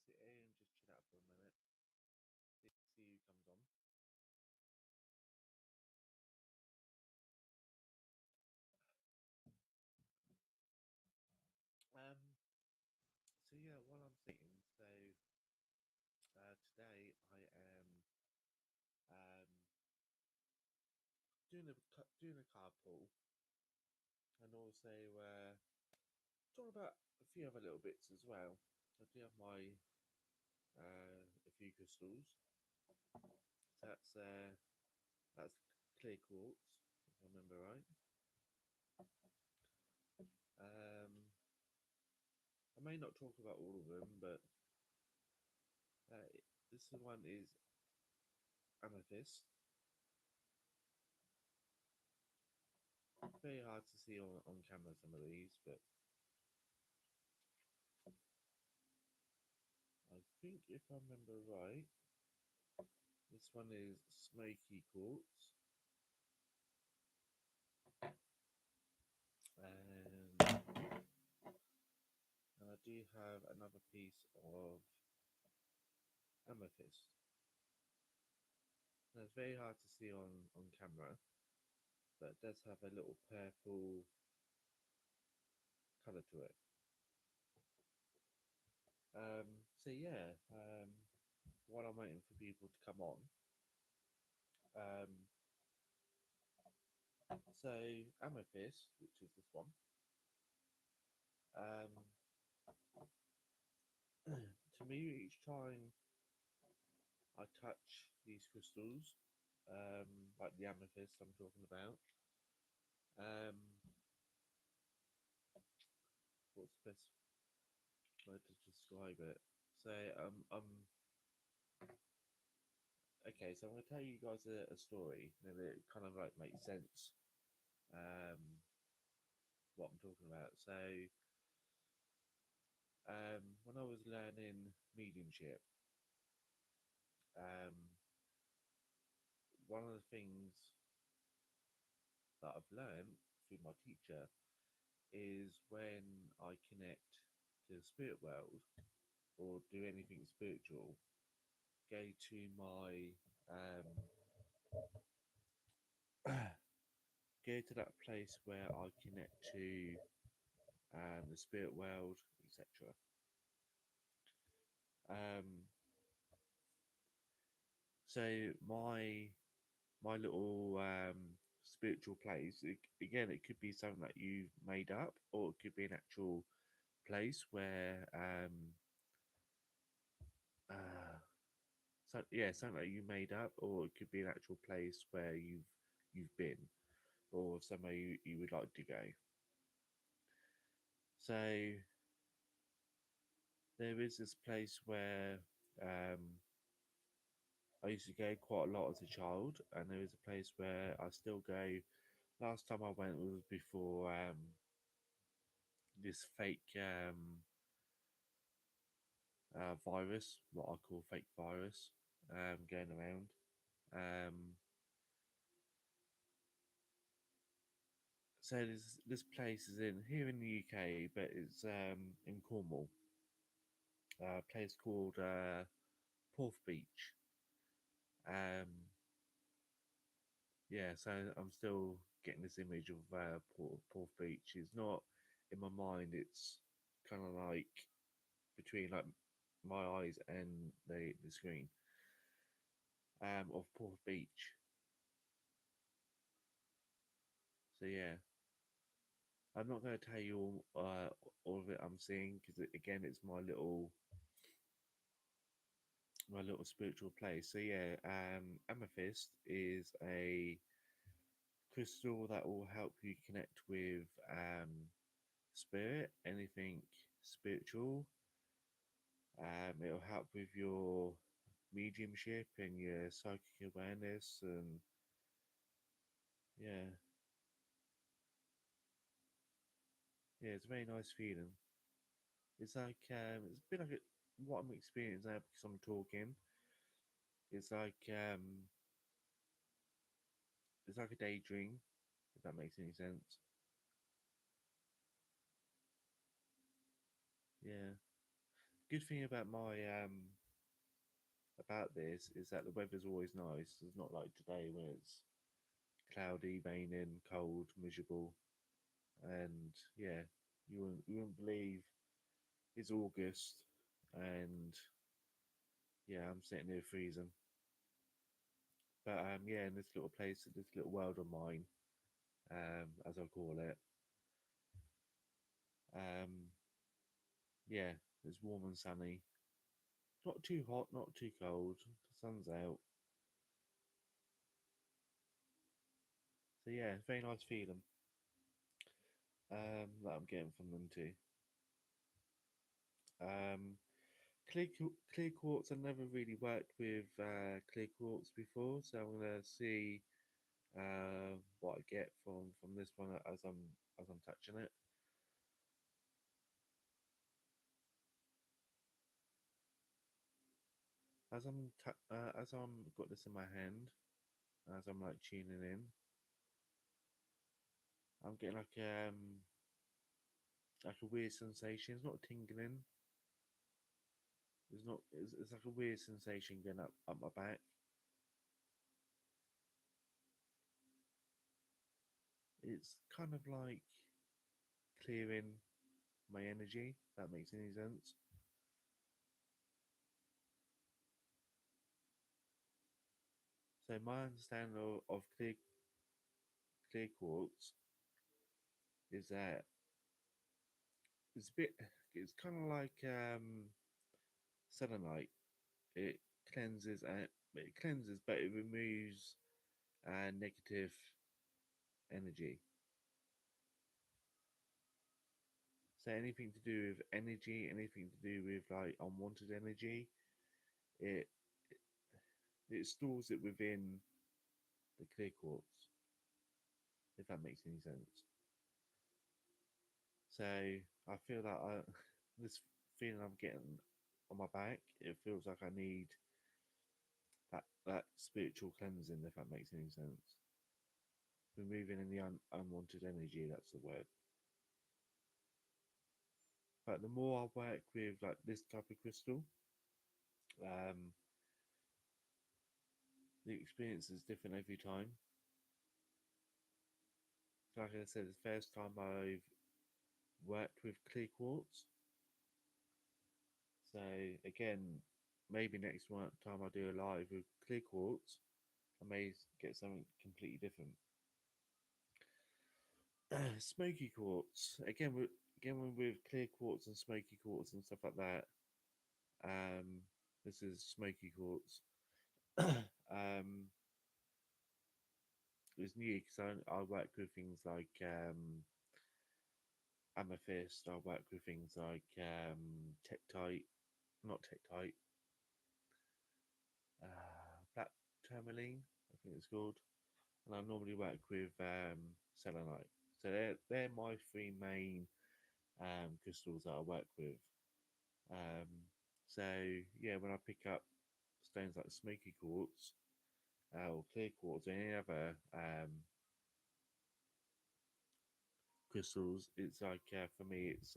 sit here and just chill out for a minute, see who comes on. Um, so yeah, while I'm sitting, today I am um doing a carpool, and also talking about a few other little bits as well. I do have my a few crystals. So that's clear quartz, if I remember right. Um, I may not talk about all of them, but uh, this one is amethyst. Very hard to see on camera some of these, but I think if I remember right, this one is smoky quartz, and I do have another piece of amethyst. Now, it's very hard to see on camera, but it does have a little purple colour to it. So yeah, while I'm waiting for people to come on, um, so amethyst, which is this one, um, to me each time I touch these crystals, like the amethyst I'm talking about, um, what's the best way to describe it? So okay, so I'm going to tell you guys a story, and it kind of like makes sense. Um, what I'm talking about. So, when I was learning mediumship, um, one of the things that I've learned through my teacher is when I connect to the spirit world or do anything spiritual, go to my go to that place where I connect to the spirit world, etc. Um, so my little spiritual place, again, it could be something that you've made up, or it could be an actual place where uh, so yeah, something that you made up, or it could be an actual place where you've been, or somewhere you would like to go. So there is this place where I used to go quite a lot as a child, and there is a place where I still go. Last time I went was before this fake virus, what I call fake virus, going around. Um, so this place is in here in the UK, but it's in Cornwall, a place called Porth Beach. Um, yeah, so I'm still getting this image of Porth Beach. It's not in my mind. It's kind of like between like my eyes and the screen of Porth Beach. So yeah, I'm not going to tell you all of it I'm seeing because again, it's my little spiritual place. So yeah, amethyst is a crystal that will help you connect with spirit, anything spiritual. It'll help with your mediumship and your psychic awareness, and yeah, yeah, it's a very nice feeling. It's like it's a bit like what I'm experiencing now because I'm talking. It's like it's like a daydream, if that makes any sense. Yeah. Good thing about my about this is that the weather's always nice. It's not like today when it's cloudy, raining, cold, miserable, and yeah, you wouldn't believe it's August, and yeah, I'm sitting here freezing. But yeah, in this little place, this little world of mine, as I call it, um, yeah, it's warm and sunny. Not too hot, not too cold. The sun's out, so yeah, very nice feeling that I'm getting from them too. Um, clear quartz. I've never really worked with clear quartz before, so I'm gonna see what I get from this one as I'm touching it. As I'm got this in my hand, as I'm like tuning in, I'm getting like a weird sensation. It's not tingling. It's not. It's like a weird sensation going up my back. It's kind of like clearing my energy. If that makes any sense. So my understanding of clear quartz is that it's a bit. It's kind of like selenite. It cleanses, but it removes negative energy. So anything to do with energy, anything to do with like unwanted energy, it it stores it within the clear quartz. If that makes any sense. So I feel that this feeling I'm getting on my back, it feels like I need that spiritual cleansing. If that makes any sense, removing any unwanted energy. That's the word. But the more I work with like this type of crystal, um, the experience is different every time. Like I said, it's the first time I've worked with clear quartz. So again, maybe next one time I do a live with clear quartz, I may get something completely different. Smoky quartz with clear quartz and smoky quartz and stuff like that. Um, this is smoky quartz. It was new because I work with things like amethyst. I work with things like tektite, not tektite, black tourmaline, I think it's called. And I normally work with selenite. So they're my three main crystals that I work with. Um, so yeah, when I pick up stones like smoky quartz or clear quartz or any other crystals, it's like for me, it's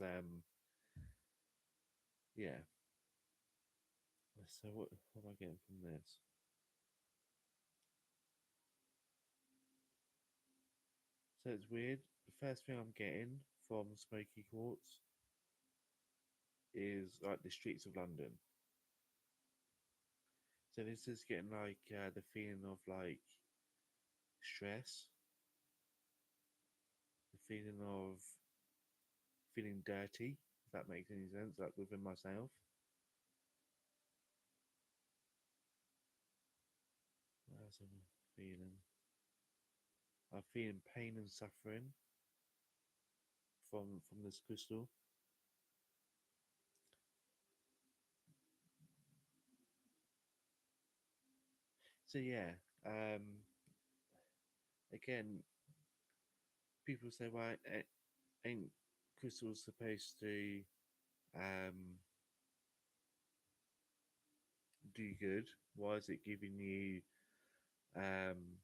yeah. So what am I getting from this? So it's weird. The first thing I'm getting from smoky quartz is like the streets of London. So this is getting like the feeling of like stress, the feeling of feeling dirty, if that makes any sense, like within myself. What else am I feeling? I'm feeling pain and suffering from this crystal. So yeah, um, again, people say, "Well, ain't crystals supposed to um, do good? Why is it giving you um,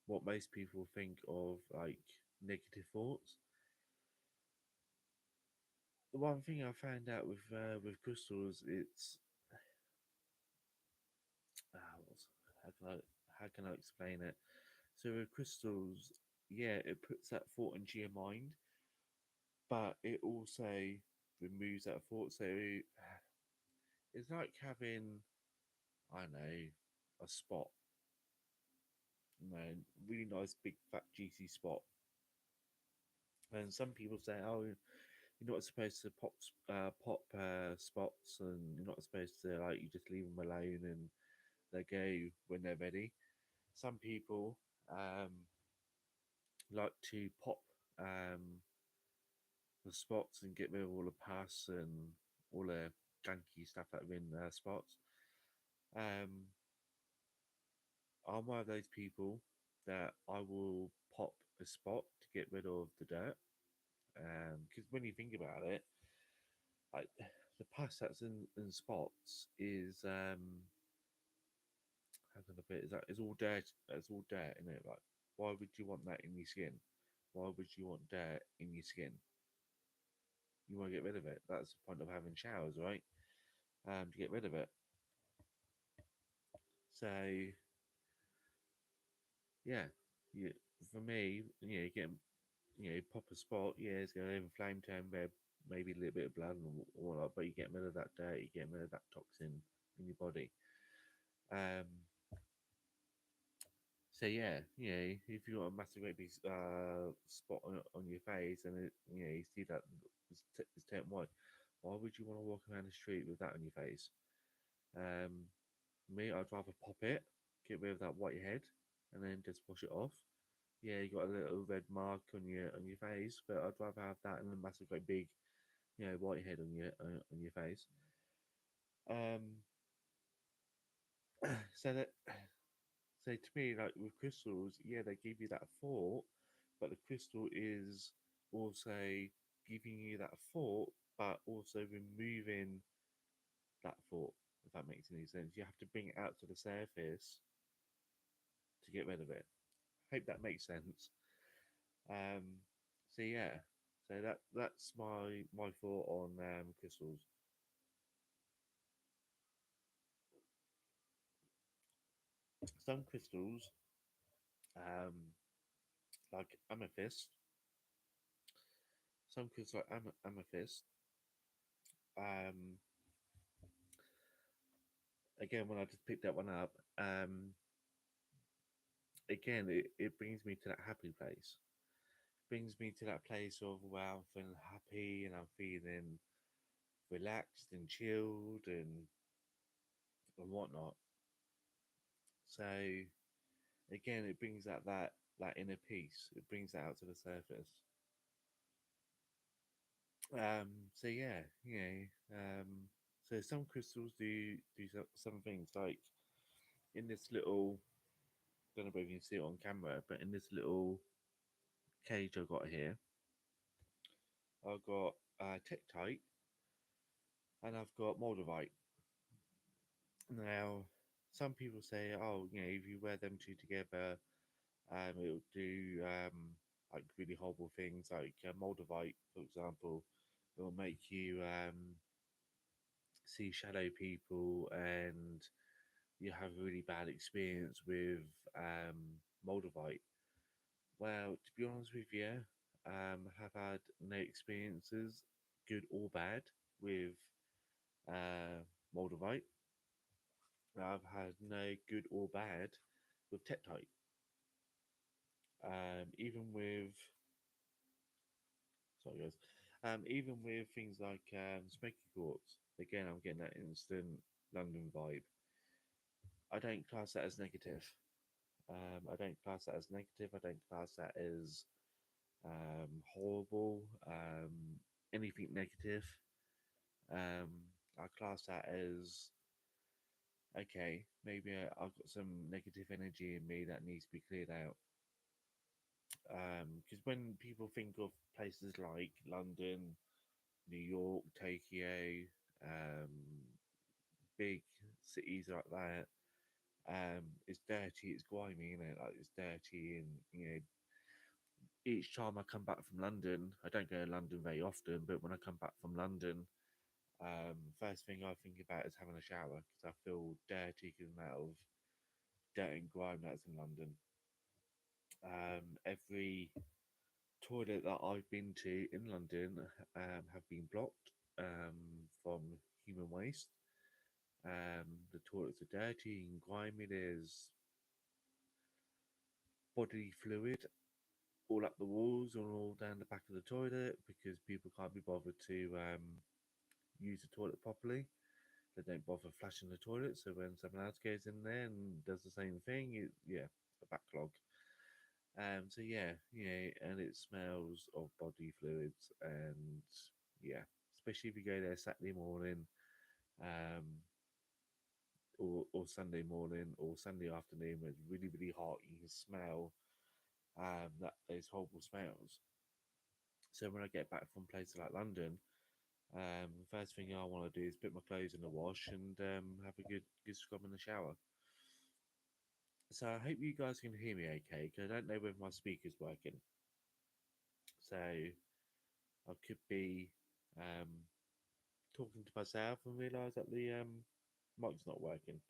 what most people think of like negative thoughts?" the one thing I found out with crystals, it's what's, how can I how can I explain it? So with crystals, yeah, it puts that thought into your mind, but it also removes that thought. So it's like having, I don't know, a spot, really nice big fat juicy spot. And some people say, oh, you're not supposed to pop spots, and you're not supposed to, like, you just leave them alone and they go when they're ready. Some people like to pop um, the spots and get rid of all the pus and all the junky stuff that are in spots. Um, I'm one of those people that I will pop a spot to get rid of the dirt. Because when you think about it, like, the pus that's in spots is how can I put it? Is that it's all dirt. It's all dirt in it. Like, why would you want that in your skin? Why would you want dirt in your skin? You want to get rid of it. That's the point of having showers, right? To get rid of it. So yeah, you, for me, you get, pop a spot. Yeah, it's going to inflame, turn red, maybe a little bit of blood and all that, but you get rid of that dirt. You get rid of that toxin in your body. Um, So yeah, if you got a massive great big spot on your face, and you see that it's turned white, why would you want to walk around the street with that on your face? Um, Me, I'd rather pop it, get rid of that white head, and then just wash it off. Yeah, you got a little red mark on your face, but I'd rather have that and a massive great big, white head on your face. Um, so that So to me, like with crystals, yeah, they give you that thought, but the crystal is also giving you that thought, but also removing that thought. If that makes any sense, you have to bring it out to the surface to get rid of it. Hope that makes sense. Um, so yeah, so that's my thought on crystals. Some crystals, um, like amethyst, some crystals like amethyst. Um, Again, when I just picked that one up, again, it brings me to that happy place. Brings me to that place of where I'm feeling happy and I'm feeling relaxed and chilled and whatnot. So again, it brings out that inner peace. It brings that out to the surface. So yeah, so some crystals do some things like in this little. Don't know if you can see it on camera, but in this little cage I got here, I've got Tektite and I've got Moldavite. Now, some people say, oh, if you wear them two together, it'll do like really horrible things. Like Moldavite, for example, will make you see shadow people, and you have a really bad experience with Moldavite. Well, to be honest with you, have had no experiences, good or bad, with Moldavite. I've had no good or bad with Tektite. Even with sorry guys, even with things like smoky quartz. Again, I'm getting that instant London vibe. I don't class that as negative. I don't class that as negative. I don't class that as horrible. Anything negative. Um, I class that as okay. Maybe I've got some negative energy in me that needs to be cleared out. Because when people think of places like London, New York, Tokyo, um, big cities like that, it's dirty, it's grimy, like it's dirty, and each time I come back from London, I don't go to London very often, but when I come back from London, first thing I think about is having a shower because I feel dirty because out of dirt and grime that's in London. Every toilet that I've been to in London have been blocked from human waste. The toilets are dirty and grimy. There's bodily fluid all up the walls and all down the back of the toilet because people can't be bothered to use the toilet properly. They don't bother flushing the toilet, so when someone else goes in there and does the same thing, yeah, a backlog. So yeah, and it smells of body fluids, and yeah, especially if you go there Saturday morning, um, or Sunday morning, or Sunday afternoon, when it's really really hot, you can smell that those horrible smells. So when I get back from places like London, first thing I want to do is put my clothes in the wash and have a good scrub in the shower. So I hope you guys can hear me okay, because I don't know whether my speaker's working. So I could be um, talking to myself and realise that the mic's not working.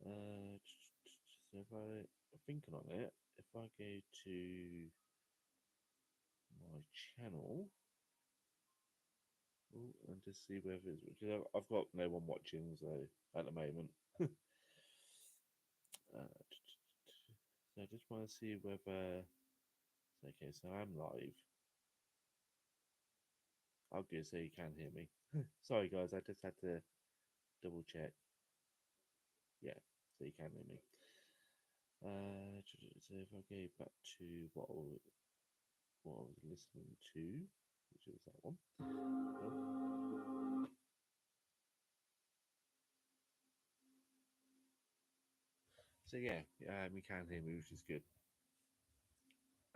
So if I'm thinking on it, if I go to my channel, and just see whether it's, because I've got no one watching, so at the moment. So I just want to see whether, okay, so I'm live. Okay, so you can hear me. Sorry guys, I just had to double check. Yeah, so you can hear me. So if I go back to what I was listening to, which was that one. Oh. So yeah, you can hear me, which is good.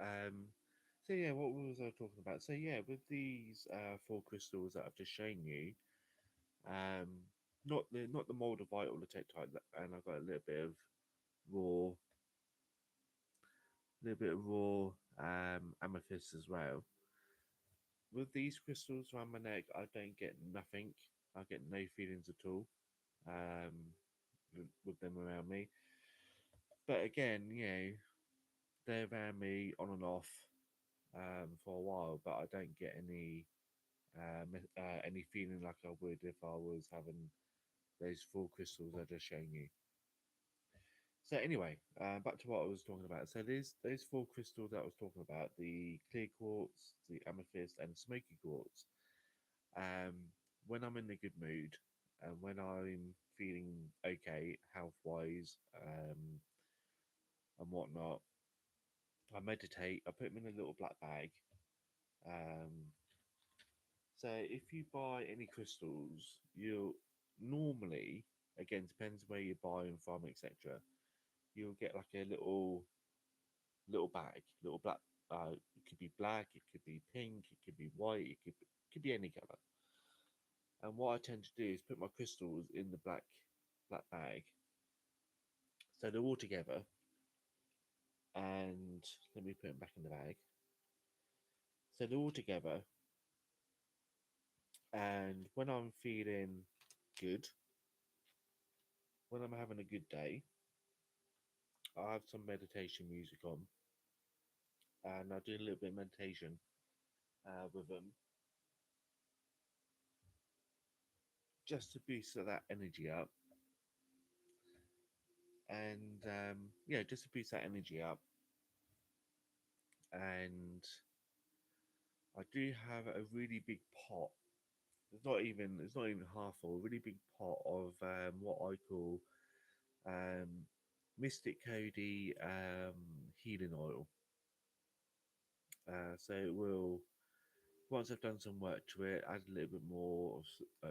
Um, so yeah, what was I talking about? So yeah, with these four crystals that I've just shown you, um, not the moldavite or the tektite, and I've got a raw, little bit of raw amethyst as well. With these crystals around my neck, I don't get nothing. I get no feelings at all with them around me. But again, they're around me on and off for a while, but I don't get any feeling like I would if I was having those four crystals I just shown you. So anyway, back to what I was talking about. So there's those four crystals that I was talking about: the clear quartz, the amethyst, and smoky quartz. Um, when I'm in a good mood and when I'm feeling okay health wise and whatnot, I meditate. I put them in a little black bag. Um, so if you buy any crystals, you'll normally, again, depends where you buy them from, etc. You'll get like a little bag, little black. It could be black, it could be pink, it could be white, it could be any color. And what I tend to do is put my crystals in the black bag, so they're all together. And let me put them back in the bag. So they're all together. And when I'm feeling good, when I'm having a good day, I have some meditation music on, and I do a little bit of meditation with them, just to boost that energy up. And yeah, just to boost that energy up. And I do have a really big pot. It's not even half full. A really big pot of what I call um, Mysticody healing oil. So it will, once I've done some work to it, add a little bit more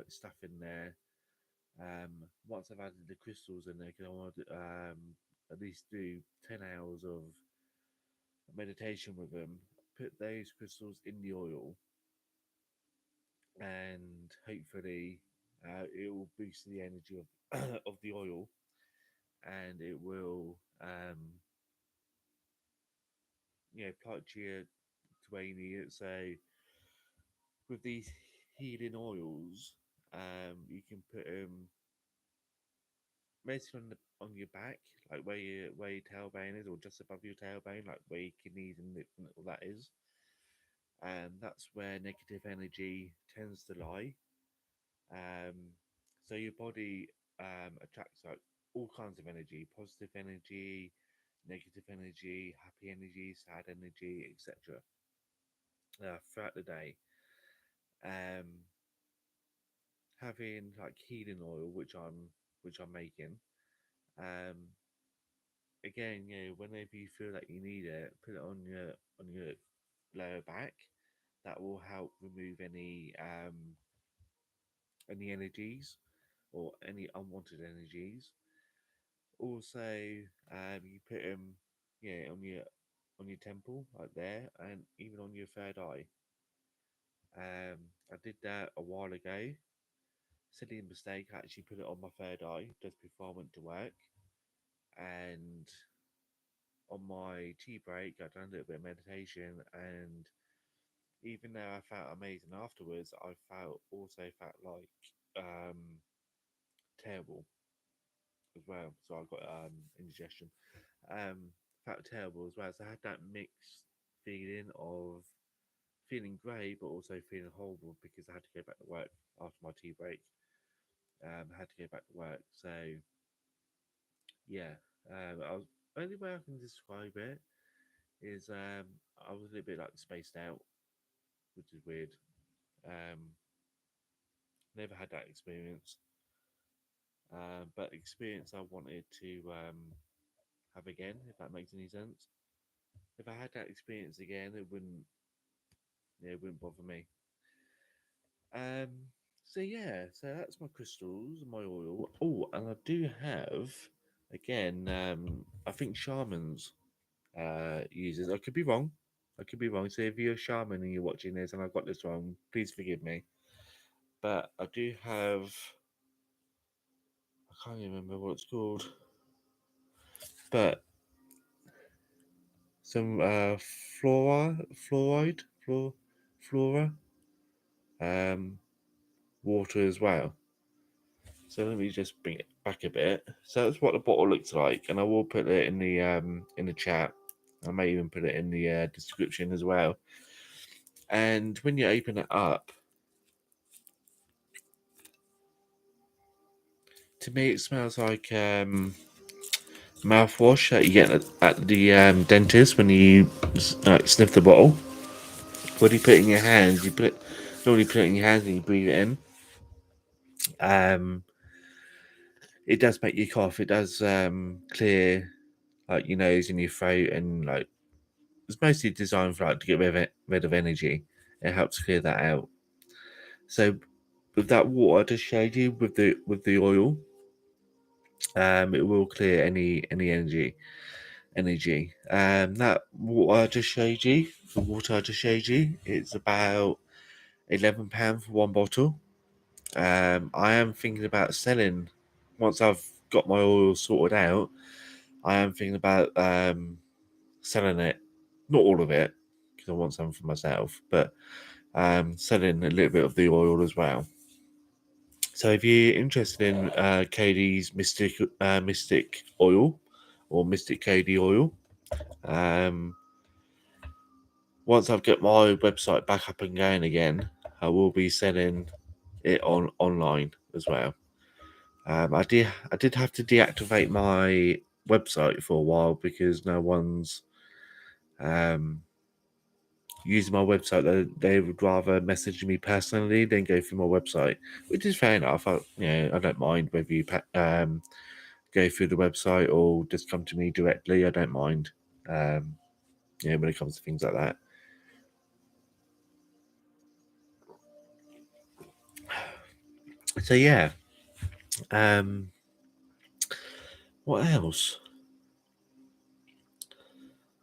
stuff in there. Once I've added the crystals in there, because I want to at least do 10 hours of meditation with them, put those crystals in the oil, and hopefully it will boost the energy of, of the oil, and it will apply it to where you need it. So with these healing oils, you can put them basically on your back, like where your tailbone is, or just above your tailbone, like where your kidneys and all that is. And that's where negative energy tends to lie. Um, so your body attracts like all kinds of energy, positive energy, negative energy, happy energy, sad energy, etc. Throughout the day. Um, Having like healing oil, which I'm making. Um, Again, whenever you feel like you need it, put it on your lower back. That will help remove any energies or any unwanted energies. Also, you put them, on your temple, like there, and even on your third eye. I did that a while ago. Silly mistake. I actually put it on my third eye just before I went to work, and on my tea break, I done a little bit of meditation, and even though I felt amazing afterwards, I felt like terrible as well. So I got indigestion. Felt terrible as well. So I had that mixed feeling of feeling great, but also feeling horrible because I had to go back to work after my tea break. I had to go back to work. So yeah, I was only way I can describe it is I was a little bit like spaced out, which is weird. Um, Never had that experience, but experience I wanted to have again, if that makes any sense. If I had that experience again, it wouldn't bother me. Um, so yeah, so that's my crystals, my oil. Oh, and I do have again. I think shamans uses. I could be wrong. I could be wrong. So if you're a shaman and you're watching this and I got this wrong, please forgive me. But I do have. I can't remember what it's called. But some flora, um, water as well. So let me just bring it back a bit. So that's what the bottle looks like, and I will put it in the chat. I may even put it in the description as well. And when you open it up, to me it smells like mouthwash that you get at the dentist when you sniff the bottle. What do you put it in your hands? Normally put it in your hands and you breathe it in. Um, it does make you cough. It does clear like your nose and your throat, and like it's mostly designed for like to get rid of energy. It helps clear that out. So with that water I just showed you with the oil, it will clear any energy. That water I just showed you, the water I just showed you, it's about £11 for one bottle. I am thinking about selling once I've got my oil sorted out. I am thinking about selling it, not all of it, because I want some for myself, but selling a little bit of the oil as well. So if you're interested in Cody's Mystic oil or Mystic Cody oil, um, once I've got my website back up and going again, I will be selling it online as well. I did have to deactivate my website for a while because no one's um, using my website. They would rather message me personally than go through my website, which is fair enough. I don't mind whether you go through the website or just come to me directly. I don't mind. Um, when it comes to things like that. So yeah. Um, what else?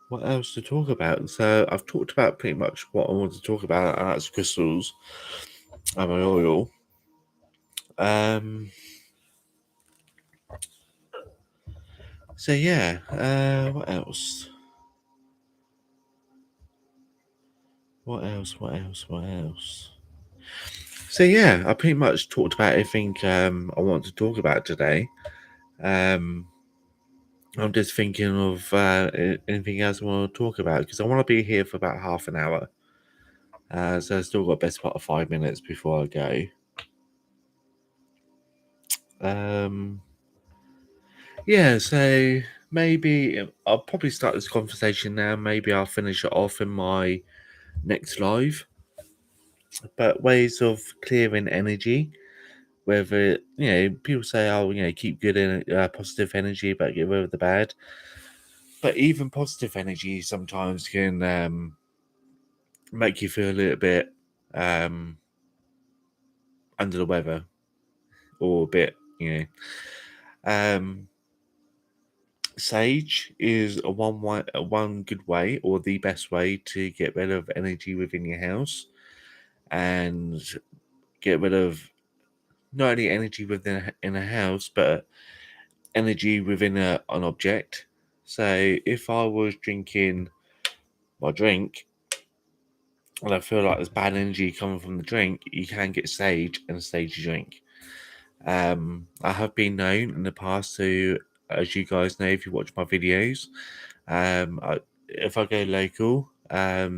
What else to talk about? So I've talked about pretty much what I want to talk about, and that's crystals and my oil. Um, so yeah, what else? What else? So yeah, I pretty much talked about everything I want to talk about today. I'm just thinking of anything else I want to talk about because I want to be here for about half an hour. So I've still got the best part of 5 minutes before I go. Yeah, so maybe I'll probably start this conversation now. Maybe I'll finish it off in my next live. But ways of clearing energy, whether people say, "Oh, keep good in positive energy, but get rid of the bad." But even positive energy sometimes can make you feel a little bit under the weather, or a bit, Um, Sage is one good way, or the best way to get rid of energy within your house, and get rid of not only energy within in a house, but energy within an object. So if I was drinking my drink and I feel like there's bad energy coming from the drink, you can get sage and sage your drink. I have been known in the past to, as you guys know, if you watch my videos, if I go local, I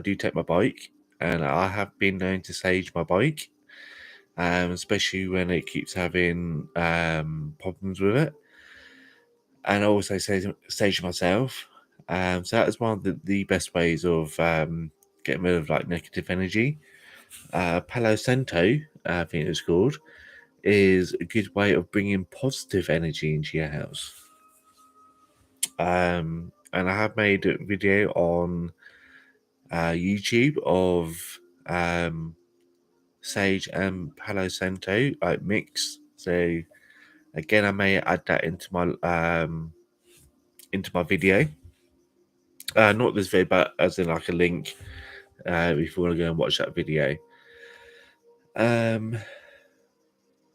do take my bike, and I have been known to sage my bike, especially when it keeps having problems with it, and I also sage myself. So that is one of the best ways of getting rid of like negative energy. Palo Santo, I think it's called, is a good way of bringing positive energy into your house. And I have made a video on YouTube of sage and Palo Santo like mix. So again, I may add that into my video. Not this video, but as in like a link if you want to go and watch that video.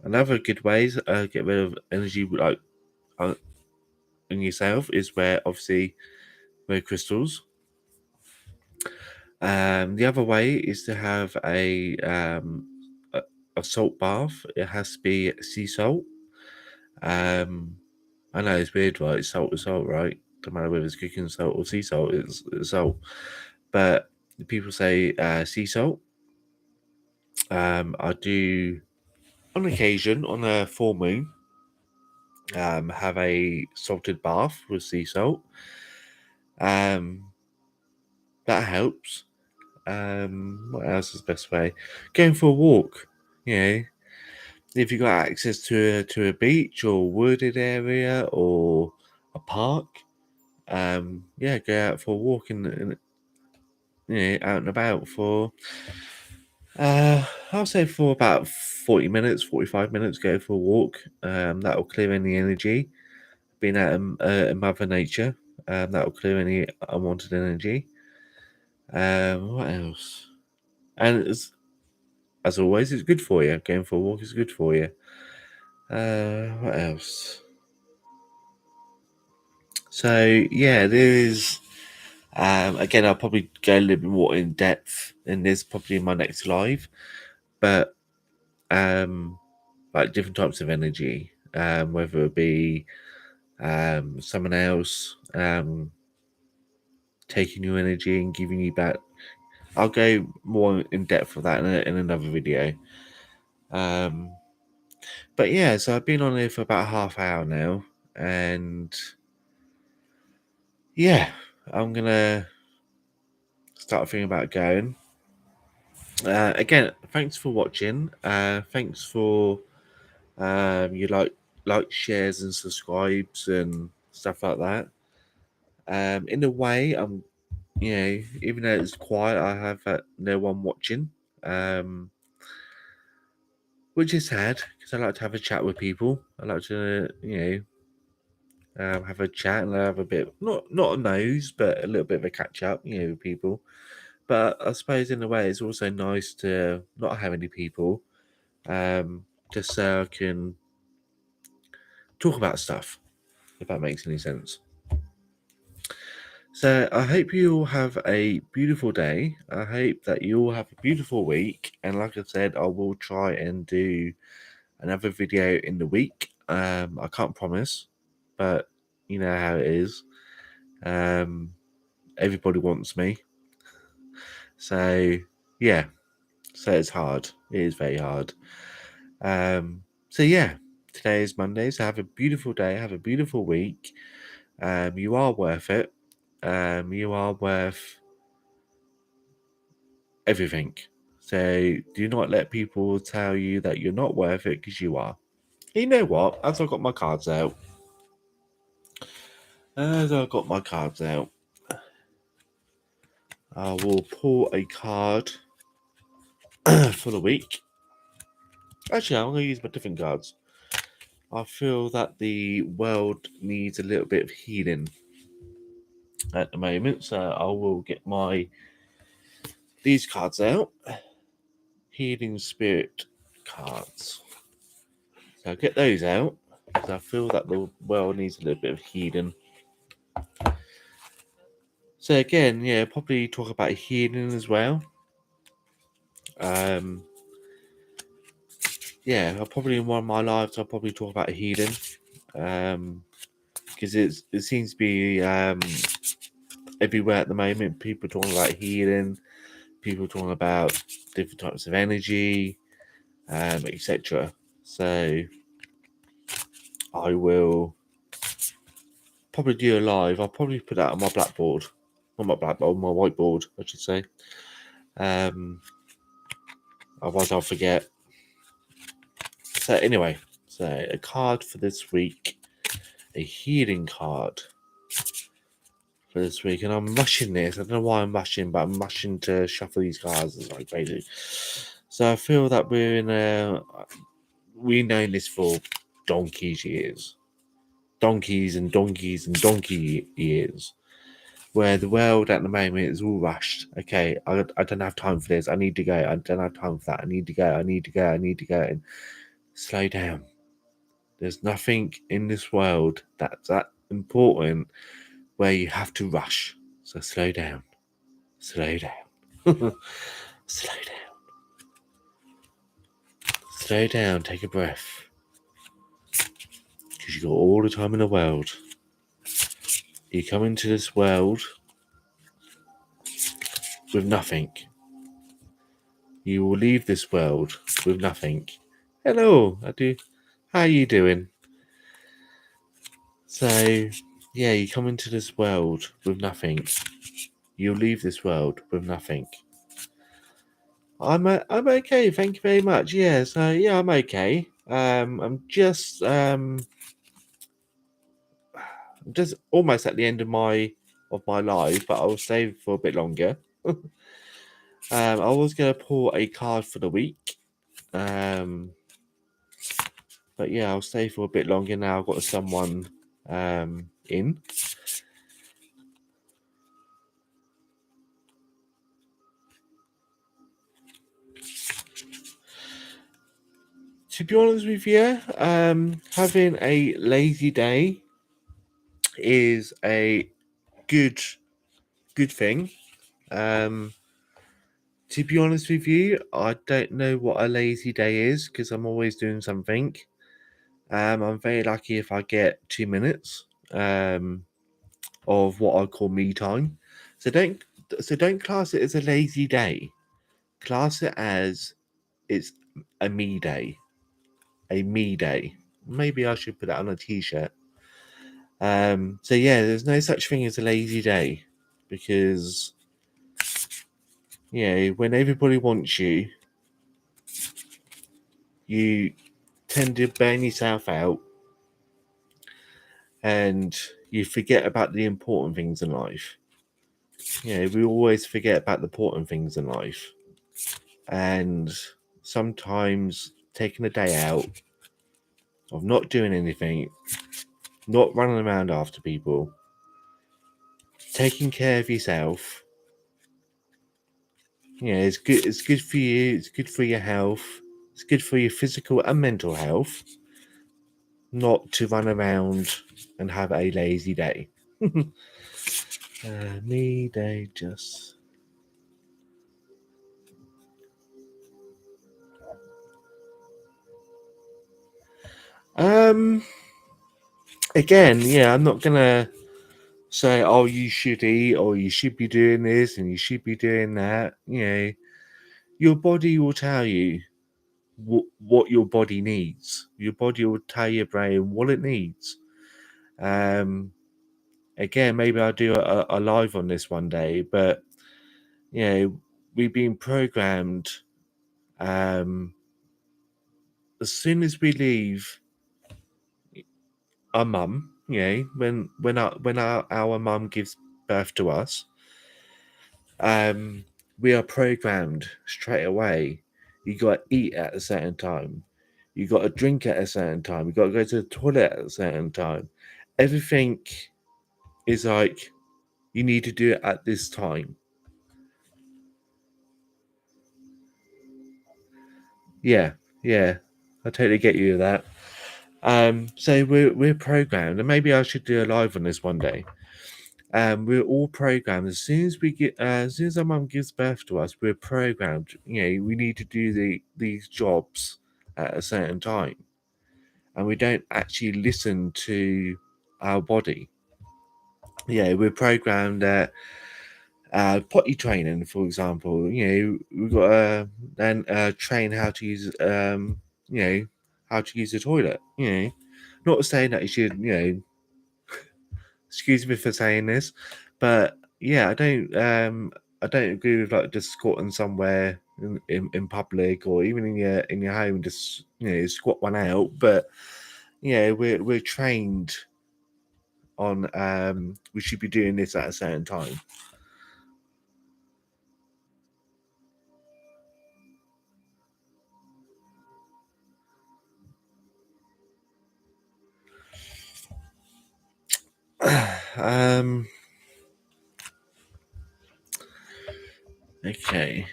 Another good ways get rid of energy like in yourself is where obviously wear crystals. The other way is to have a salt bath. It has to be sea salt. I know it's weird, right? Salt is salt, right? No matter whether it's cooking salt or sea salt, it's salt. But people say sea salt. I do on occasion on a full moon have a salted bath with sea salt. That helps. What else is the best way? Going for a walk. If you got access to a beach or wooded area or a park, go out for a walk and out and about for I'll say for about 40 minutes, 45 minutes. Go for a walk. That will clear any energy. Being out in Mother Nature, that will clear any unwanted energy. What else? And as always, it's good for you. Going for a walk is good for you. What else? So yeah, there is. Again, I'll probably go a little bit more in depth in this probably in my next live, but like different types of energy, whether it be someone else taking your energy and giving you back. I'll go more in depth for that in another video. But yeah, so I've been on here for about half hour now, and yeah, I'm gonna start thinking about going. Again, thanks for watching. Thanks for your shares and subscribes and stuff like that. In a way, I'm even though it's quiet, I have no one watching. Which is sad because I like to have a chat with people. I like to have a chat and have a bit not a nose, but a little bit of a catch up, with people. But I suppose in a way, it's also nice to not have any people, just so I can talk about stuff, if that makes any sense. So I hope you all have a beautiful day. I hope that you all have a beautiful week. And like I said, I will try and do another video in the week. I can't promise, but you know how it is. Everybody wants me. So yeah, so it's hard. It is very hard. So yeah, today is Monday. So have a beautiful day. Have a beautiful week. You are worth it. You are worth everything. So do not let people tell you that you're not worth it, because you are. You know what? As I got my cards out, I will pull a card for the week. Actually, I'm going to use my different cards. I feel that the world needs a little bit of healing at the moment, so I will get these cards out. Healing spirit cards. So I'll get those out, because I feel that the world needs a little bit of healing. So again, yeah, probably talk about healing as well. Yeah, I'll probably in one of my lives I'll probably talk about healing. Because it seems to be everywhere at the moment. People talking about healing, people talking about different types of energy, etc. So I will probably do a live. I'll probably put that on my blackboard. Not my blackboard, my whiteboard, I should say. Otherwise I'll forget. So anyway, so a card for this week, a healing card for this week, and I'm rushing this. I don't know why I'm rushing, but I'm rushing to shuffle these cards. Like basically, so I feel that we've known this for donkey's years, donkeys and donkeys and donkey years, where the world at the moment is all rushed. Okay, I don't have time for this. I need to go. I don't have time for that. I need to go. I need to go. I need to go. And slow down. There's nothing in this world that's that important where you have to rush. So slow down. Slow down. Slow down. Slow down. Take a breath. Because you've got all the time in the world. You come into this world with nothing. You will leave this world with nothing. Hello, I do. How are you doing? So, yeah, you come into this world with nothing. You'll leave this world with nothing. I'm okay, thank you very much. Yeah, so yeah, I'm okay. I'm just almost at the end of my life, but I'll stay for a bit longer. I was gonna pull a card for the week. But yeah, I'll stay for a bit longer now. I've got someone in. To be honest with you, having a lazy day is a good thing. To be honest with you, I don't know what a lazy day is, because I'm always doing something. I'm very lucky if I get 2 minutes of what I call me time. So don't class it as a lazy day. Class it as it's a me day. A me day. Maybe I should put that on a t-shirt. So yeah, there's no such thing as a lazy day, because when everybody wants you, you tend to burn yourself out, and you forget about the important things in life. We always forget about the important things in life, and sometimes taking a day out of not doing anything, not running around after people, taking care of yourself. It's good. It's good for you. It's good for your health. It's good for your physical and mental health. Not to run around and have a lazy day. Me, they just. Um. Again, yeah, I'm not gonna say, "Oh, you should eat," or "You should be doing this," and "You should be doing that." You know, your body will tell you what your body needs. Your body will tell your brain what it needs. Um. Again, maybe I'll do a live on this one day, but you know, we've been programmed. Um. As soon as we leave our mum, you know, when our mum gives birth to us, um, we are programmed straight away. You got to eat at a certain time. You got to drink at a certain time. You got to go to the toilet at a certain time. Everything is like you need to do it at this time. Yeah, yeah, I totally get you with that. So we're programmed, and maybe I should do a live on this one day. We're all programmed. As soon as our mum gives birth to us, we're programmed. You know, we need to do these jobs at a certain time, and we don't actually listen to our body. Yeah, we're programmed at potty training, for example. You know, we've got to then train how to use, you know, how to use the toilet. You know, not saying that you should, you know, excuse me for saying this, but yeah, I don't agree with like just squatting somewhere in public or even in your home, just you know, squat one out. But yeah, we're trained on we should be doing this at a certain time. um okay.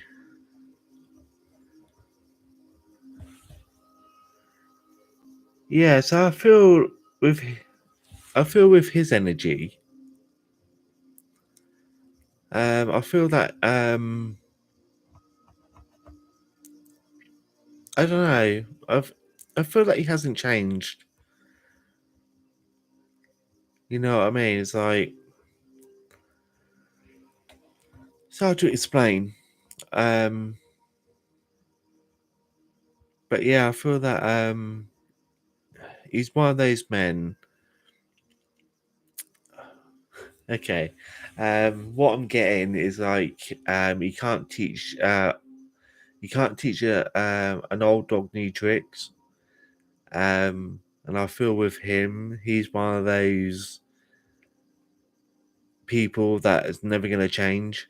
Yeah, so with I feel with his energy, I feel that I don't know. I feel like he hasn't changed. You know what I mean? It's like it's hard to explain. Um, but yeah, I feel that he's one of those men. Okay, what I'm getting is like you can't teach an old dog new tricks. And I feel with him, he's one of those people that is never going to change,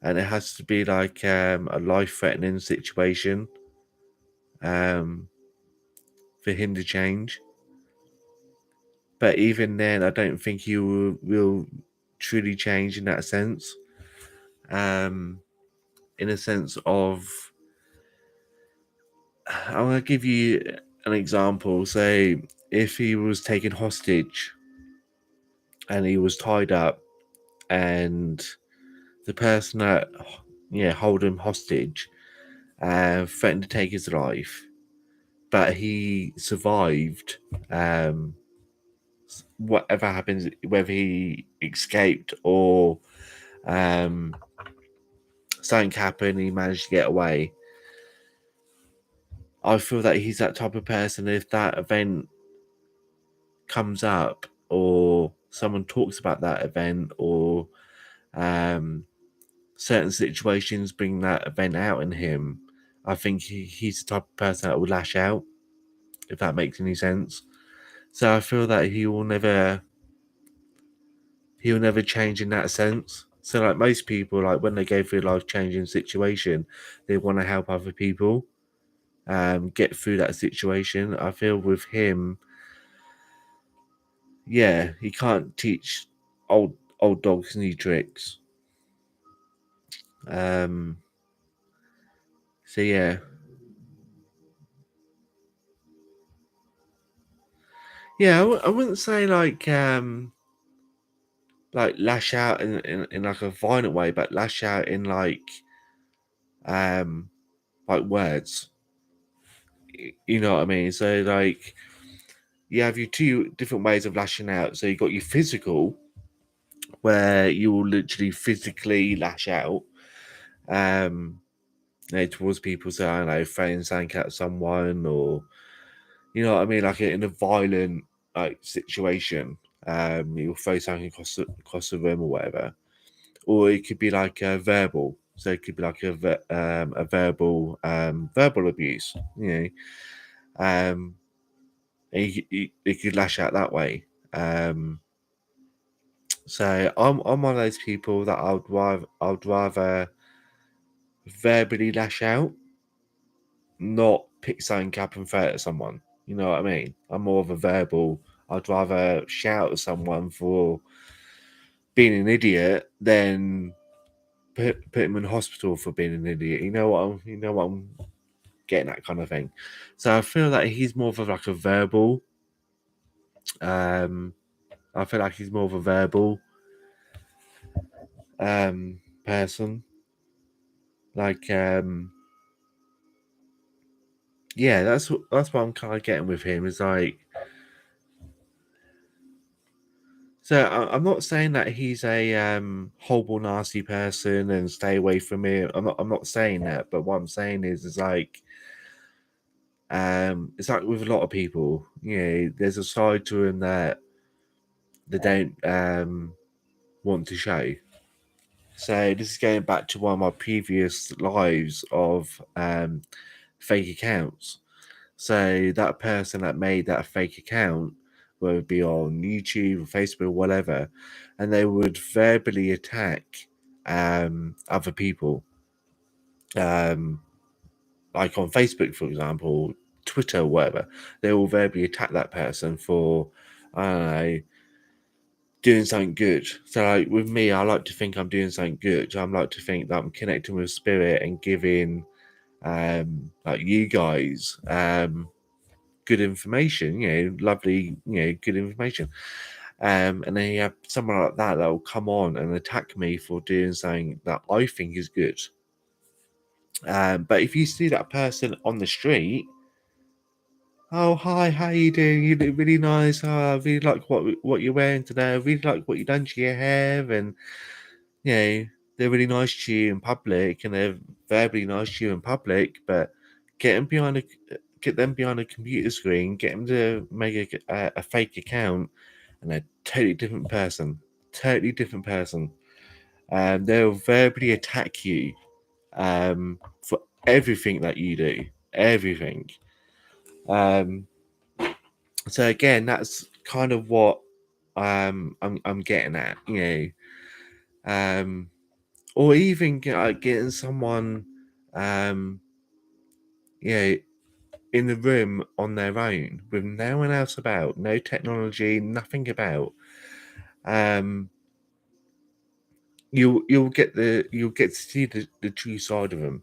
and it has to be like a life threatening situation um, for him to change. But even then, I don't think he will truly change in that sense. Um, in a sense of, I'm going to give you an example. Say, if he was taken hostage and he was tied up, and the person that yeah hold him hostage threatened to take his life, but he survived. Um, Whatever happens, whether he escaped or um, something happened, he managed to get away. I feel that he's that type of person. If that event comes up, or someone talks about that event, or um, certain situations bring that event out in him, I think he's the type of person that will lash out. If that makes any sense. So I feel that he will never change in that sense. So like most people, like when they go through a life changing situation, they want to help other people get through that situation. I feel with him, yeah, he can't teach old dogs new tricks. Um, so yeah, yeah, I wouldn't say like like lash out in like a violent way, but lash out in like words. You know what I mean? So like you have your two different ways of lashing out. So you got your physical, where you will literally physically lash out, um, towards people. So I don't know, throwing something at someone, or you know what I mean, like in a violent like situation. You'll throw something across the room or whatever, or it could be like verbal. So it could be like a verbal abuse. Um, and you could lash out that way. Um, so I'm one of those people that I'd rather verbally lash out, not pick something up and throw it at someone. You know what I mean? I'm more of a verbal. I'd rather shout at someone for being an idiot than put him in hospital for being an idiot. You know what I'm getting, that kind of thing. So I feel like he's more of like a verbal. Um, I feel like he's more of a verbal person. Like yeah, that's what I'm kind of getting with him. Is like, so I'm not saying that he's a horrible, nasty person and stay away from him. I'm not saying that. But what I'm saying is like, it's like with a lot of people. There's a side to him that they don't want to show. So this is going back to one of my previous lives of fake accounts. So that person that made that fake account, whether it be on YouTube or Facebook or whatever, and they would verbally attack other people. Like on Facebook, for example, Twitter, or whatever, they will verbally attack that person for, I don't know, doing something good. So like with me, I like to think I'm doing something good. I like to think that I'm connecting with spirit and giving like you guys good information, lovely, good information. And then you have someone like that will come on and attack me for doing something that I think is good. But if you see that person on the street, oh hi, how you doing? You look really nice. Oh, I really like what you're wearing today. I really like what you done to your hair, and you know they're really nice to you in public, and they're verbally nice to you in public. But get them behind a get them behind a computer screen, get them to make a fake account, and they're totally different person, totally different person. They'll verbally attack you for everything that you do, everything. Um, so again, that's kind of what I'm getting at, or even getting someone, um, you know, in the room on their own with no one else about, no technology, nothing about. Um, you'll get to see the true side of them.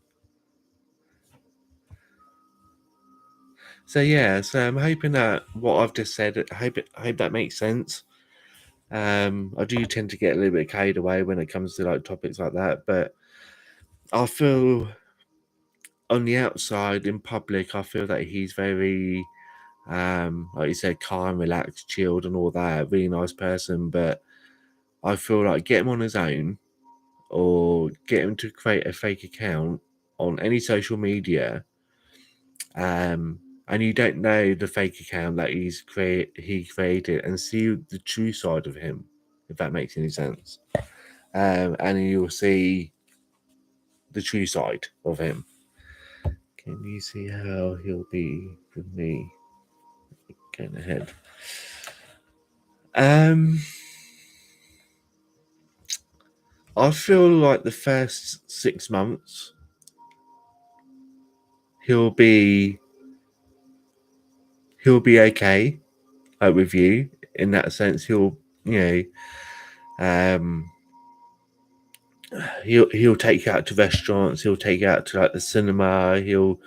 So yeah, so I'm hoping that what I've just said, I hope that makes sense. I do tend to get a little bit carried away when it comes to like topics like that, but I feel on the outside in public, I feel that he's very, like you said, calm, relaxed, chilled, and all that. Really nice person, but I feel like get him on his own or get him to create a fake account on any social media, and you don't know the fake account that he created, and see the true side of him, if that makes any sense. And you'll see the true side of him. Can you see how he'll be with me going ahead? Um, I feel like the first 6 months he'll be okay, like with you in that sense. Um, he'll take you out to restaurants. He'll take you out to like the cinema. He'll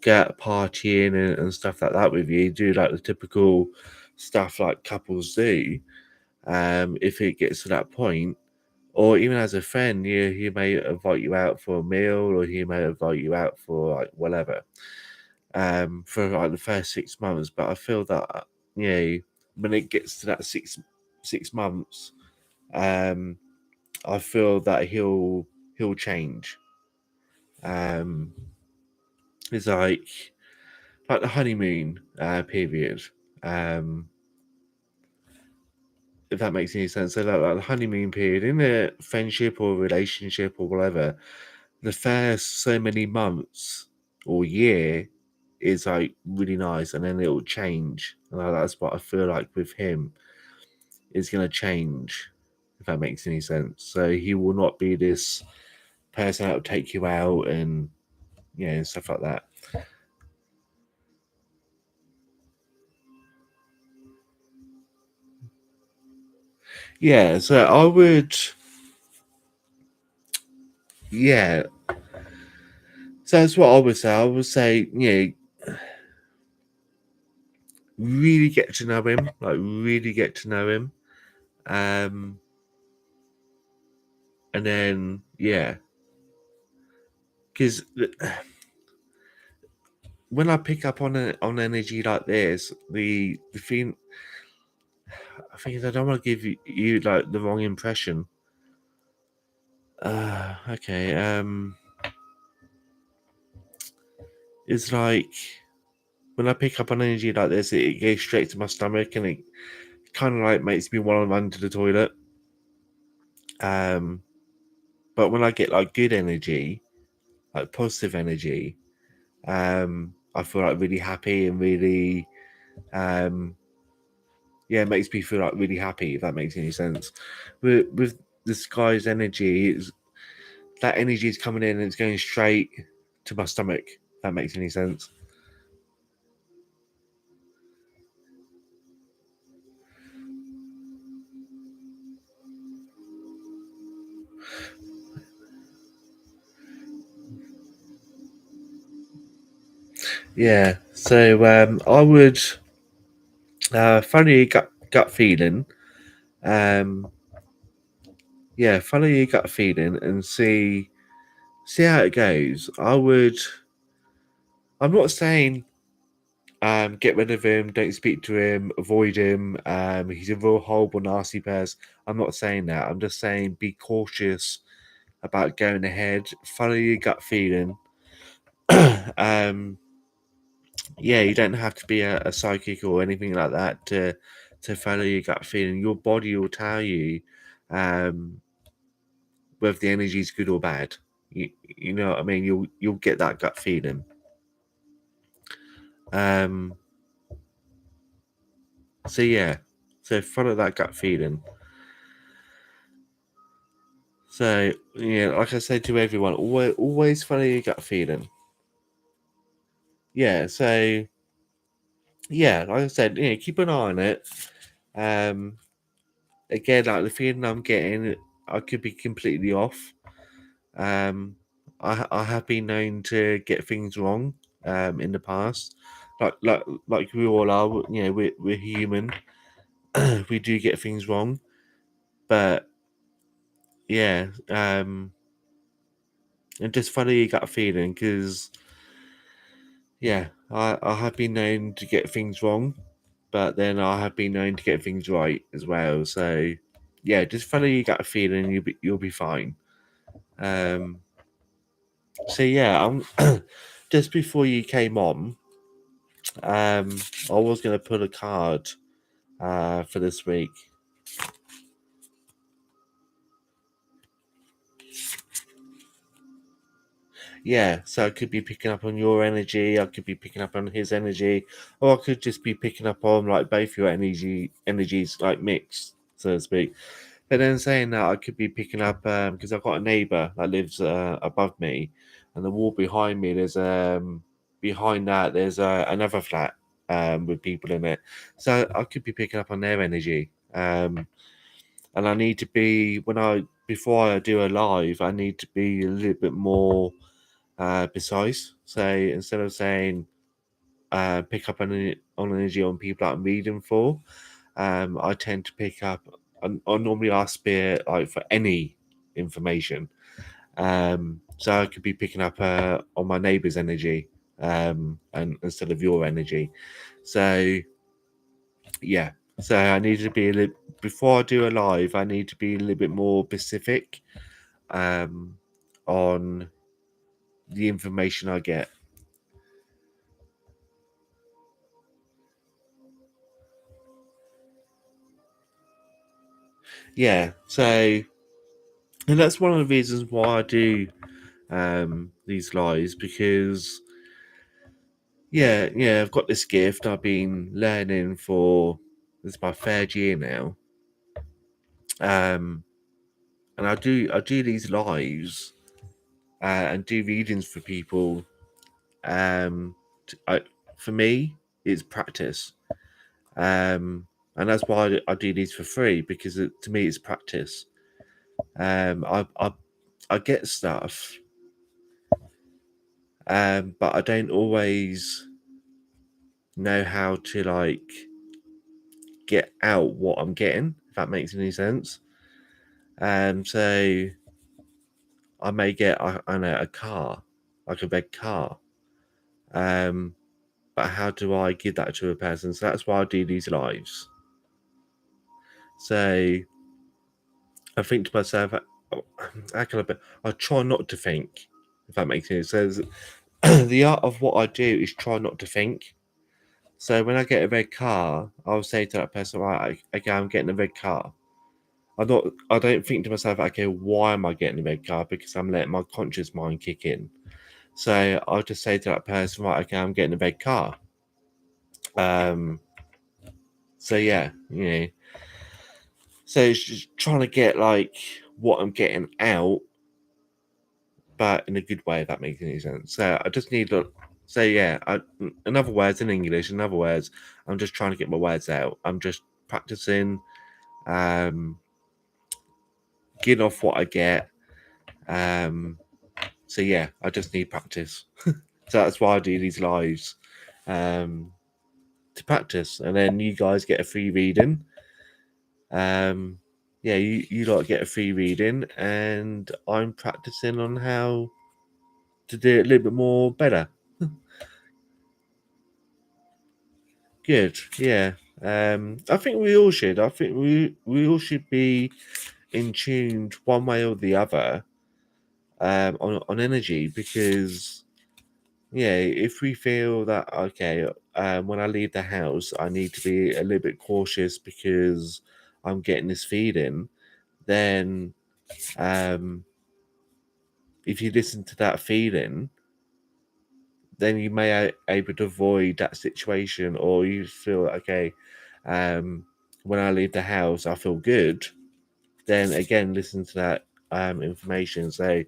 get out partying and stuff like that with you. Do like the typical stuff like couples do. if it gets to that point, or even as a friend, he may invite you out for a meal, or he may invite you out for like whatever, for like the first 6 months. But I feel that when it gets to that six months, I feel that he'll change. It's like the honeymoon period. Um, if that makes any sense. So like the honeymoon period in a friendship or relationship or whatever, the first so many months or year is like really nice, and then it'll change. And that's what I feel like with him is going to change. If that makes any sense. So he will not be this person that will take you out and stuff like that. Yeah, so I would, yeah. So that's what I would say. I would say, really get to know him, like really get to know him, um, and then because when I pick up on energy like this, the thing I think is I don't want to give you like the wrong impression. Okay, it's like when I pick up on energy like this, it goes straight to my stomach, and it kind of like makes me want to run to the toilet. Um, but when I get like good energy, like positive energy, I feel like really happy and really, um, it makes me feel like really happy. If that makes any sense, with this guy's energy, that energy is coming in and it's going straight to my stomach. If that makes any sense. Yeah. So I would follow your gut feeling. Um, follow your gut feeling and see how it goes. I'm not saying get rid of him, don't speak to him, avoid him. He's a real horrible, nasty person. I'm not saying that. I'm just saying be cautious about going ahead. Follow your gut feeling. um, you don't have to be a psychic or anything like that to follow your gut feeling. Your body will tell you um, whether the energy is good or bad. You know what I mean? You'll get that gut feeling. Um, so so follow that gut feeling. So like I said to everyone, always follow your gut feeling. Yeah. So like I said, keep an eye on it. Um, again, like the feeling I'm getting, I could be completely off. I have been known to get things wrong in the past. Like we all are, we're human. We do get things wrong, but and just follow your gut feeling because I have been known to get things wrong, but then I have been known to get things right as well. So just follow your gut feeling, you'll be fine. Um, so I'm just before you came on, I was gonna pull a card for this week. Yeah, so I could be picking up on your energy, I could be picking up on his energy, or I could just be picking up on like both your energies like mixed, so to speak. But then saying that, I could be picking up because I've got a neighbour that lives above me, and the wall behind me, there's behind that there's another flat with people in it, so I could be picking up on their energy. And I need to be when I before I do a live, I need to be a little bit more precise. So instead of saying pick up on energy on people that I'm reading for, I tend to pick up I normally ask Spirit like for any information. So I could be picking up on my neighbour's energy, and instead of your energy. So yeah. So I need to be a little before I do a live. I need to be a little bit more specific on the information I get. Yeah. So, and that's one of the reasons why I do these lives, because yeah, I've got this gift. I've been learning for this is my third year now. And I do these lives and do readings for people. I, for me, it's practice, and that's why I do these for free, because to me it's practice. I get stuff, but I don't always know how to like get out what I'm getting. If that makes any sense. So I may get I know a car, like a red car. Um, but how do I give that to a person? So that's why I do these lives. So I think to myself, how can I try not to think, if that makes sense. So the art of what I do is try not to think. So when I get a red car, I'll say to that person, right, okay, I'm getting a red car. I don't think to myself, okay, why am I getting a red car? Because I'm letting my conscious mind kick in. So I'll just say to that person, right, okay, I'm getting a red car. Um, so yeah, so it's just trying to get like what I'm getting out, but in a good way, if that makes any sense. So I just need to. So yeah, in other words, in English, in other words, I'm just trying to get my words out. I'm just practicing, um, getting off what I get. Um, so yeah, I just need practice. So that's why I do these lives, um, to practice, and then you guys get a free reading. Um, yeah, you like get a free reading, and I'm practicing on how to do it a little bit more better. Good, yeah. I think we all should. I think we all should be in tune one way or the other, on energy, because yeah, if we feel that okay, when I leave the house, I need to be a little bit cautious because I'm getting this feeling, then um, if you listen to that feeling, then you may able to avoid that situation, or you feel okay. Um, when I leave the house, I feel good. Then again, listen to that information. So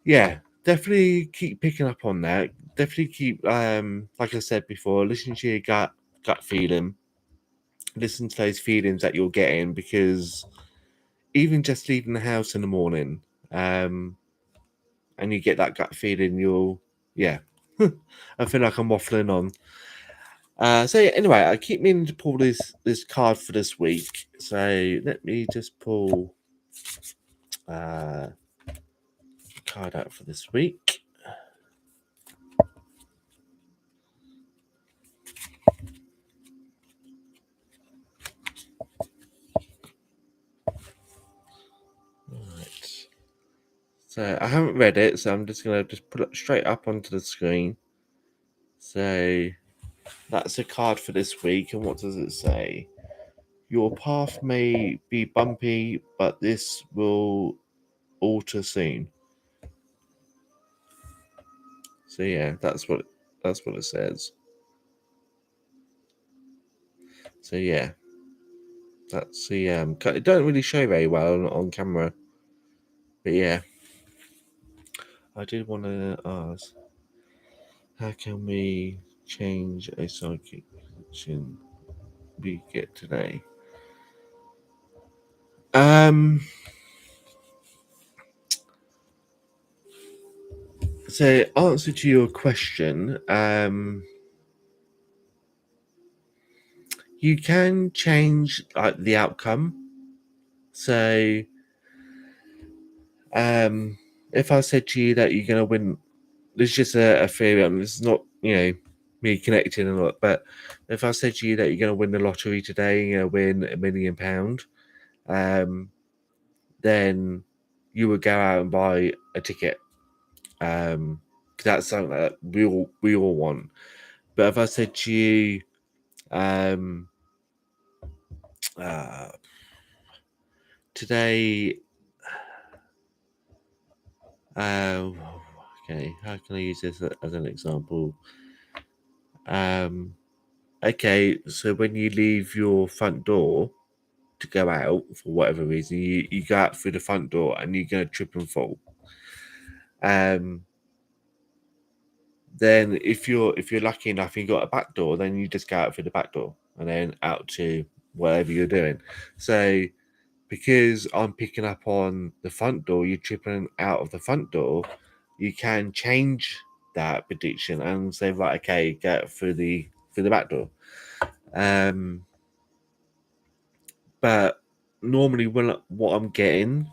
yeah, definitely keep picking up on that. Definitely keep, like I said before, listen to your gut feeling. Listen to those feelings that you're getting, because even just leaving the house in the morning, um, and you get that gut feeling, yeah. I feel like I'm waffling on. So yeah, anyway, I keep meaning to pull this card for this week. So let me just pull uh card out for this week. Right. So I haven't read it, so I'm just gonna just put it straight up onto the screen. So that's a card for this week, and what does it say? Your path may be bumpy, but this will alter soon. So yeah, that's what it says. So yeah, that's the it don't really show very well on camera, but yeah, I did want to ask, how can we change a psychic position we get today? Um, so answer to your question, you can change like the outcome. So, if I said to you that you're going to win, this is just a theory. It's not, me connecting a lot. But if I said to you that you're going to win the lottery today, you're going to win £1 million, then you would go out and buy a ticket. 'Cause that's something that we all want. But if I said to you, um, uh, today, okay, how can I use this as an example? Okay, so when you leave your front door to go out for whatever reason, you go out through the front door and you're gonna trip and fall. Then if you're lucky enough and you got a back door, then you just go out through the back door and then out to whatever you're doing. So because I'm picking up on the front door, you're tripping out of the front door, you can change that prediction and say, right, okay, get through the back door. But normally what I'm getting,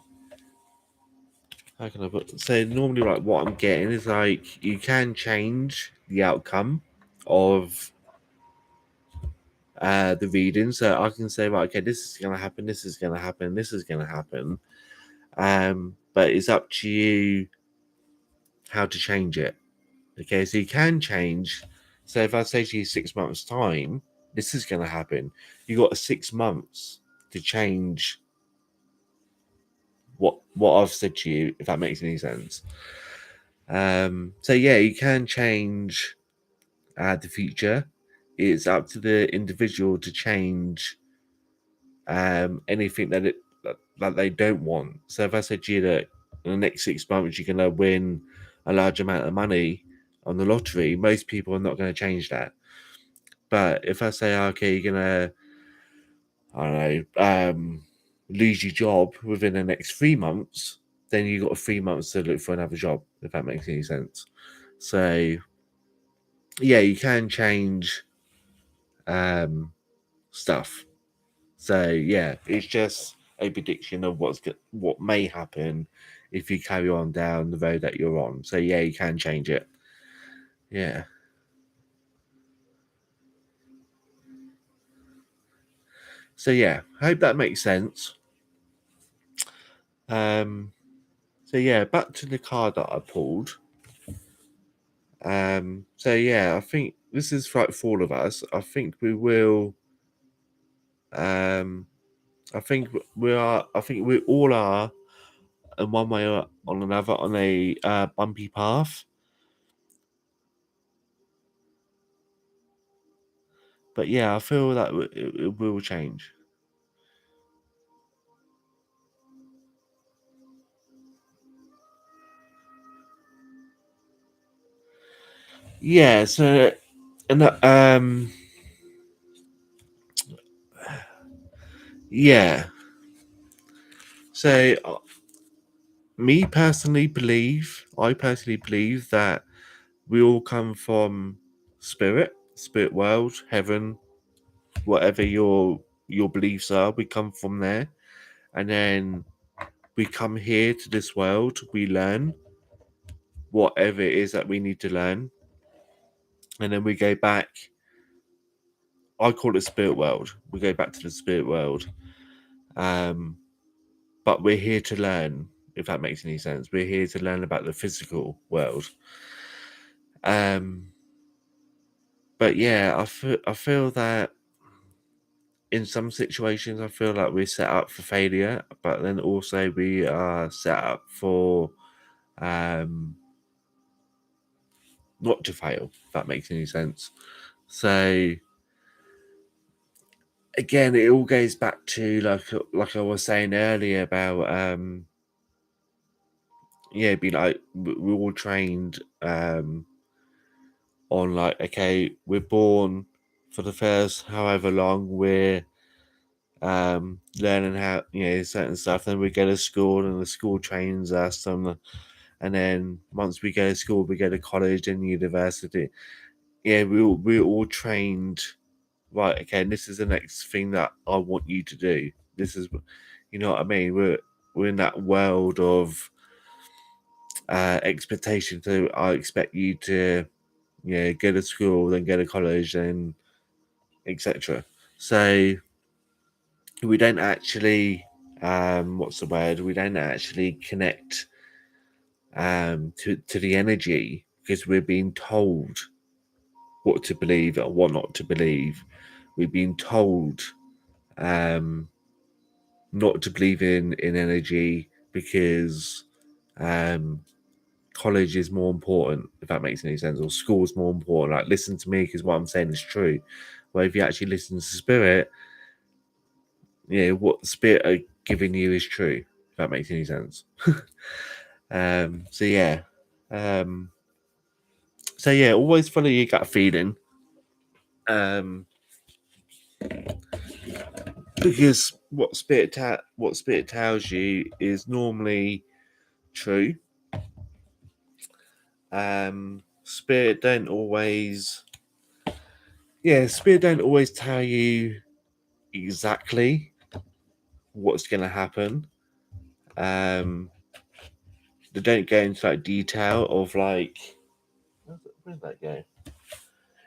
how can I put? So normally, like what I'm getting is like you can change the outcome of the reading. So I can say, right, okay, this is going to happen, this is going to happen, this is going to happen. But it's up to you how to change it. Okay, so you can change. So if I say to you 6 months' time, this is going to happen, you got 6 months to change what I've said to you, if that makes any sense. So yeah, you can change the future. It's up to the individual to change anything that they don't want. So if I said to you that in the next 6 months you're going to win a large amount of money on the lottery, most people are not going to change that. But if I say, okay, you're going to, I don't know, lose your job within the next 3 months, then you've got 3 months to look for another job, if that makes any sense. So yeah, you can change stuff. So yeah, it's just a prediction of what may happen if you carry on down the road that you're on. So yeah, you can change it. Yeah. So yeah, I hope that makes sense. So yeah, back to the card that I pulled. So yeah, I think this is right for all of us. I think we will. Um, I think we are. I think we all are, in one way or on another, on a bumpy path. But yeah, I feel that it will change. Yeah. So, and yeah. So, I personally believe that we all come from spirit world, heaven, whatever your beliefs are. We come from there, and then we come here to this world. We learn whatever it is that we need to learn, and then we go back. I call it spirit world. We go back to the spirit world. Um, but we're here to learn, if that makes any sense. We're here to learn about the physical world. Um, but yeah, I feel that in some situations, I feel like we're set up for failure, but then also we are set up for um, not to fail, if that makes any sense. So again, it all goes back to like I was saying earlier about yeah, be like we're all trained on like, okay, we're born for the first however long we're learning how, certain stuff, then we go to school and the school trains us, and then once we go to school we go to college and university. Yeah, we're all trained right, okay, and this is the next thing that I want you to do. This is, you know what I mean? We're in that world of expectation. So I expect you to, go to school, then go to college, and etc. So we don't actually, what's the word? We don't actually connect to the energy because we're being told what to believe and what not to believe. We've been told um, not to believe in energy because um, college is more important, if that makes any sense, or school is more important. Like, listen to me because what I'm saying is true. Well, if you actually listen to spirit, what the spirit are giving you is true, if that makes any sense. So yeah. Um, so yeah, always follow your gut feeling. Um, because what spirit tells you is normally true. Spirit don't always spirit don't always tell you exactly what's going to happen. um they don't go into like detail of like, where'd that go?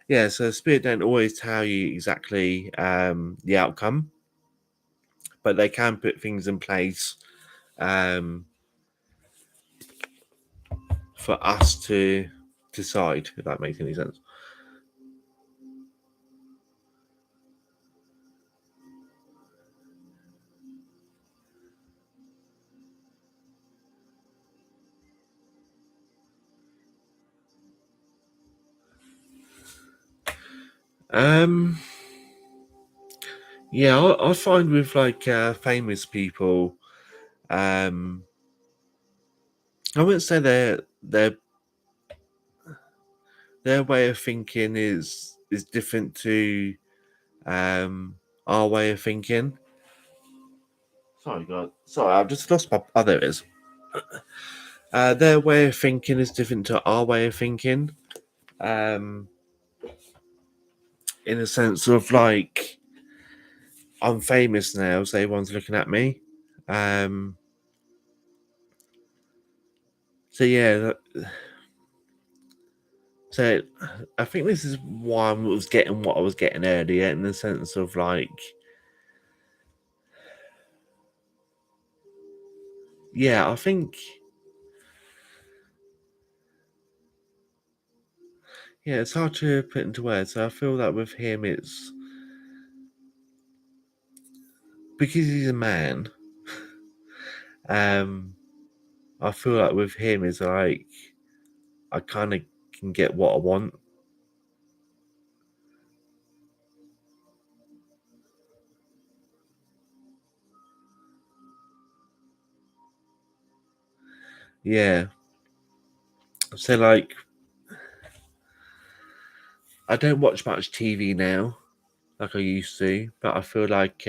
Yeah, so spirit don't always tell you exactly the outcome, but they can put things in place um for us to decide, if that makes any sense. um Yeah, I find with like famous people, um, I wouldn't say their way of thinking is different to our way of thinking. Sorry, God. Sorry, I've just lost my. Oh, there it is. Their way of thinking is different to our way of thinking. Um, in a sense of like, I'm famous now, so everyone's looking at me. Um, so yeah, so I think this is why I was getting what I was getting earlier, in the sense of like, yeah, I think, yeah, it's hard to put into words. So I feel that with him, it's because he's a man. Um, I feel like with him is like I kind of can get what I want. Yeah. So like, I don't watch much TV now, like I used to, but I feel like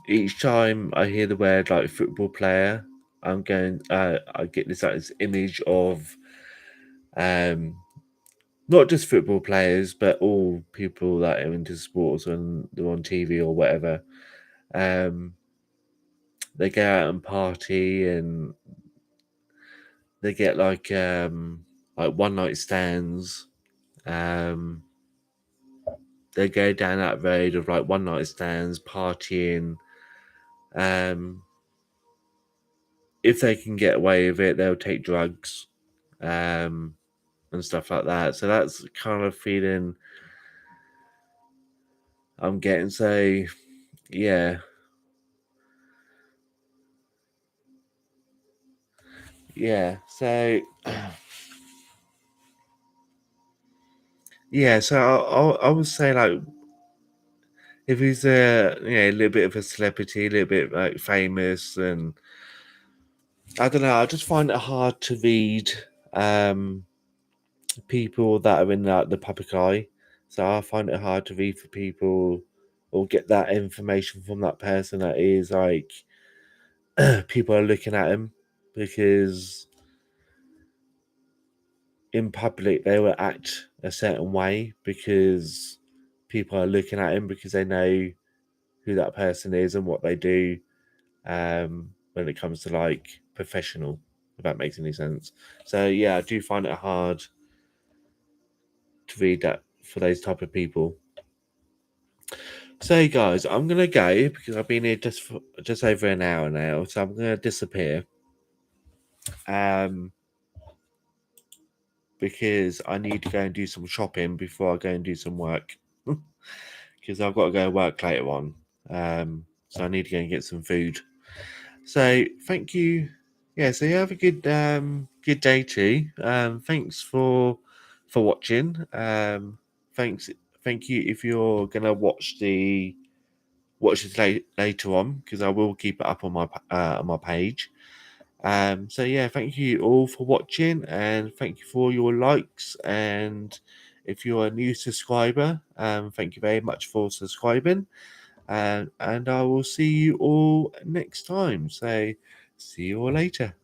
each time I hear the word like football player, I get this image of um not just football players, but all people that are into sports when they're on TV or whatever. Um, they go out and party, and they get like one night stands. Um, they go down that road of like one night stands, partying. Um, if they can get away with it, they'll take drugs, um, and stuff like that. So that's kind of feeling I'm getting. So yeah, yeah. So yeah. So I would say like, if he's a little bit of a celebrity, a little bit like famous, and I don't know, I just find it hard to read um people that are in like the public eye. So I find it hard to read for people or get that information from that person that is like people are looking at him, because in public they will act a certain way because people are looking at him because they know who that person is and what they do when it comes to like professional, if that makes any sense. So yeah, I do find it hard to read that for those type of people. So guys, I'm gonna go because I've been here just over an hour now, so I'm gonna disappear. Because I need to go and do some shopping before I go and do some work. Because I've got to go work later on. So I need to go and get some food. So thank you. Yeah, so you have a good day too. Thanks for watching. Thank you if you're gonna watch this later on because I will keep it up on my page. So yeah, thank you all for watching and thank you for your likes. And if you're a new subscriber, thank you very much for subscribing. And I will see you all next time. So see you all later.